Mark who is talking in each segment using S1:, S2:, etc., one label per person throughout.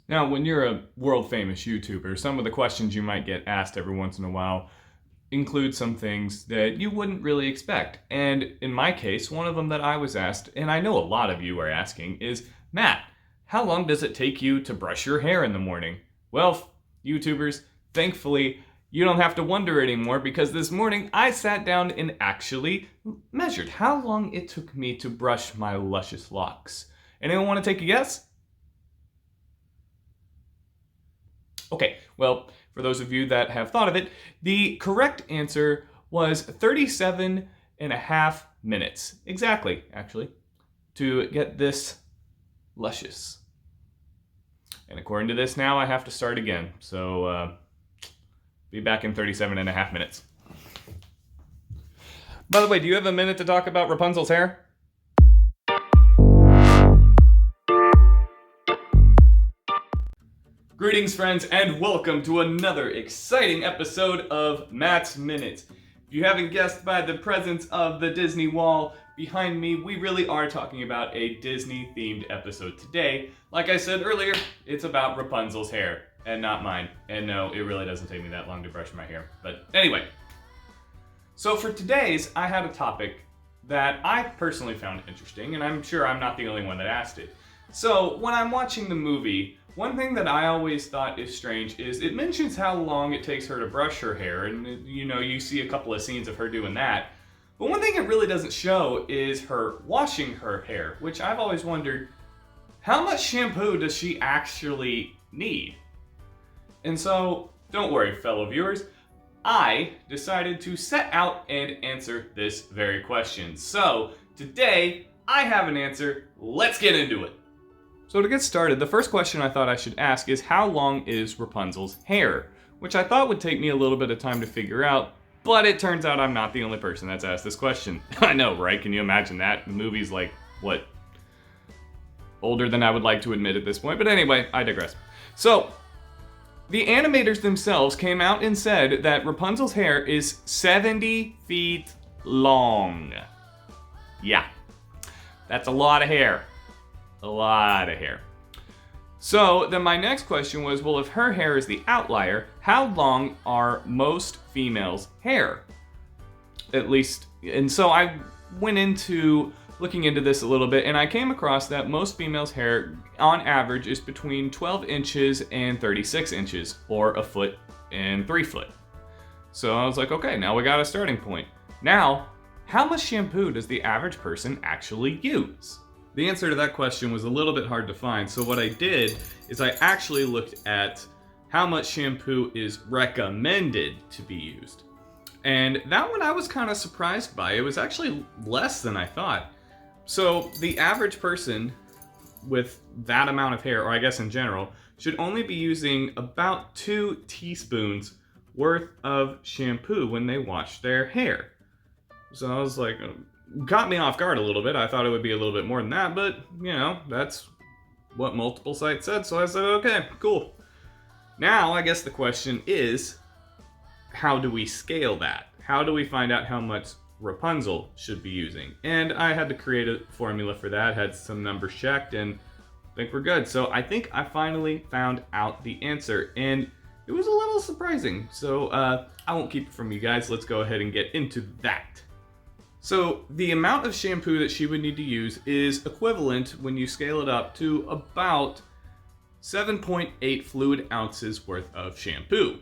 S1: Now, when you're a world famous YouTuber, some of the questions you might get asked every once in a while include some things that you wouldn't really expect. And in my case, one of them that I was asked, and I know a lot of you are asking, is Matt, how long does it take you to brush your hair in the morning? Well, YouTubers, thankfully, you don't have to wonder anymore because this morning I sat down and actually measured how long it took me to brush my luscious locks. Anyone want to take a guess? Okay, well, for those of you that have thought of it, the correct answer was 37 and a half minutes. Exactly, actually, to get this luscious. And according to this now, I have to start again. So, be back in 37 and a half minutes. By the way, do you have a minute to talk about Rapunzel's hair? Greetings, friends, and welcome to another exciting episode of Matt's Minutes. If you haven't guessed by the presence of the Disney wall behind me, we really are talking about a Disney-themed episode today. Like I said earlier, it's about Rapunzel's hair, and not mine. And no, it really doesn't take me that long to brush my hair. But anyway, so for today's, I had a topic that I personally found interesting, and I'm sure I'm not the only one that asked it. So when I'm watching the movie, one thing that I always thought is strange is it mentions how long it takes her to brush her hair, and you see a couple of scenes of her doing that. But one thing it really doesn't show is her washing her hair, which I've always wondered, how much shampoo does she actually need? And so, don't worry, fellow viewers, I decided to set out and answer this very question. So, today, I have an answer. Let's get into it. So to get started, the first question I thought I should ask is how long is Rapunzel's hair? Which I thought would take me a little bit of time to figure out, but it turns out I'm not the only person that's asked this question. I know, right? Can you imagine that? The movie's like, what? Older than I would like to admit at this point, but anyway, I digress. So, the animators themselves came out and said that Rapunzel's hair is 70 feet long. Yeah, that's a lot of hair. A lot of hair. So then my next question was, well, if her hair is the outlier, how long are most females' hair? At least, and so I went into looking into this a little bit, and I came across that most females' hair, on average, is between 12 inches and 36 inches, or a foot and 3 foot. So I was like, okay, now we got a starting point. Now, how much shampoo does the average person actually use? The answer to that question was a little bit hard to find, so what I did is I actually looked at how much shampoo is recommended to be used. And that one I was kind of surprised by. It was actually less than I thought. So the average person with that amount of hair, or I guess in general, should only be using about 2 teaspoons worth of shampoo when they wash their hair. So I was like, caught me off guard a little bit. I thought it would be a little bit more than that, but, that's what multiple sites said, so I said, okay, cool. Now, I guess the question is, how do we scale that? How do we find out how much Rapunzel should be using? And I had to create a formula for that, had some numbers checked, and I think we're good. So I think I finally found out the answer, and it was a little surprising. So I won't keep it from you guys. Let's go ahead and get into that. So the amount of shampoo that she would need to use is equivalent, when you scale it up, to about 7.8 fluid ounces worth of shampoo.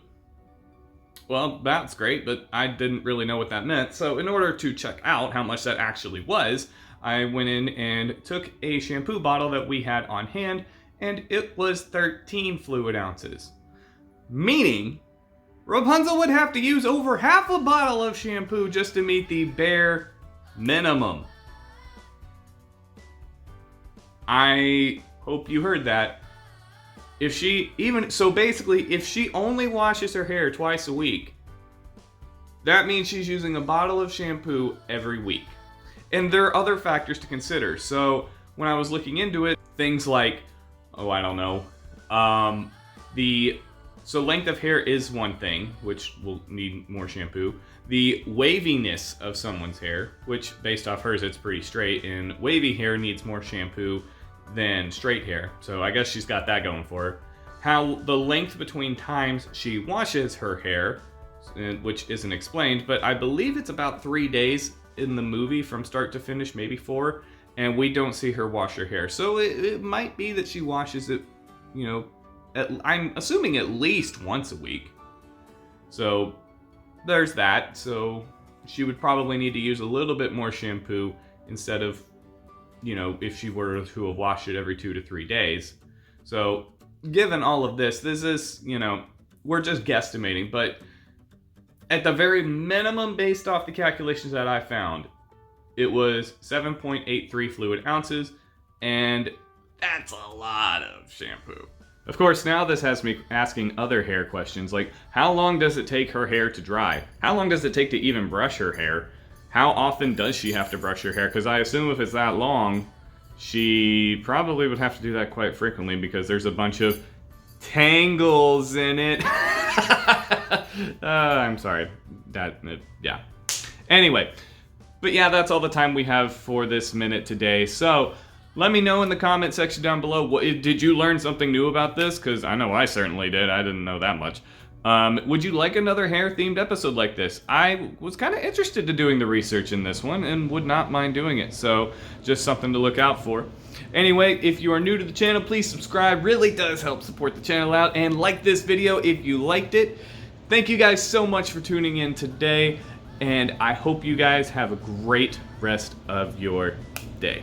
S1: Well, that's great, but I didn't really know what that meant. So in order to check out how much that actually was, I went in and took a shampoo bottle that we had on hand, and it was 13 fluid ounces. Meaning, Rapunzel would have to use over half a bottle of shampoo just to meet the bare minimum. I hope you heard that. If she only washes her hair twice a week, that means she's using a bottle of shampoo every week. And there are other factors to consider. So when I was looking into it, things like, So length of hair is one thing, which will need more shampoo. The waviness of someone's hair, which based off hers, it's pretty straight, and wavy hair needs more shampoo than straight hair. So I guess she's got that going for her. how the length between times she washes her hair, which isn't explained, but I believe it's about 3 days in the movie from start to finish, maybe 4, and we don't see her wash her hair. So it might be that she washes it, you know, I'm assuming at least once a week. So there's that. So she would probably need to use a little bit more shampoo instead of, you know, if she were to have washed it every 2 to 3 days. So given all of this is, you know, we're just guesstimating, but at the very minimum, based off the calculations that I found, it was 7.83 fluid ounces, and that's a lot of shampoo. Of course, now this has me asking other hair questions, like how long does it take her hair to dry? How long does it take to even brush her hair? How often does she have to brush her hair? Because I assume if it's that long, she probably would have to do that quite frequently because there's a bunch of tangles in it. I'm sorry. Yeah. Anyway, but yeah, that's all the time we have for this minute today. So let me know in the comment section down below, did you learn something new about this? Because I know I certainly did. I didn't know that much. Would you like another hair-themed episode like this? I was kind of interested in doing the research in this one and would not mind doing it. So just something to look out for. Anyway, if you are new to the channel, please subscribe. Really does help support the channel out. And like this video if you liked it. Thank you guys so much for tuning in today. And I hope you guys have a great rest of your day.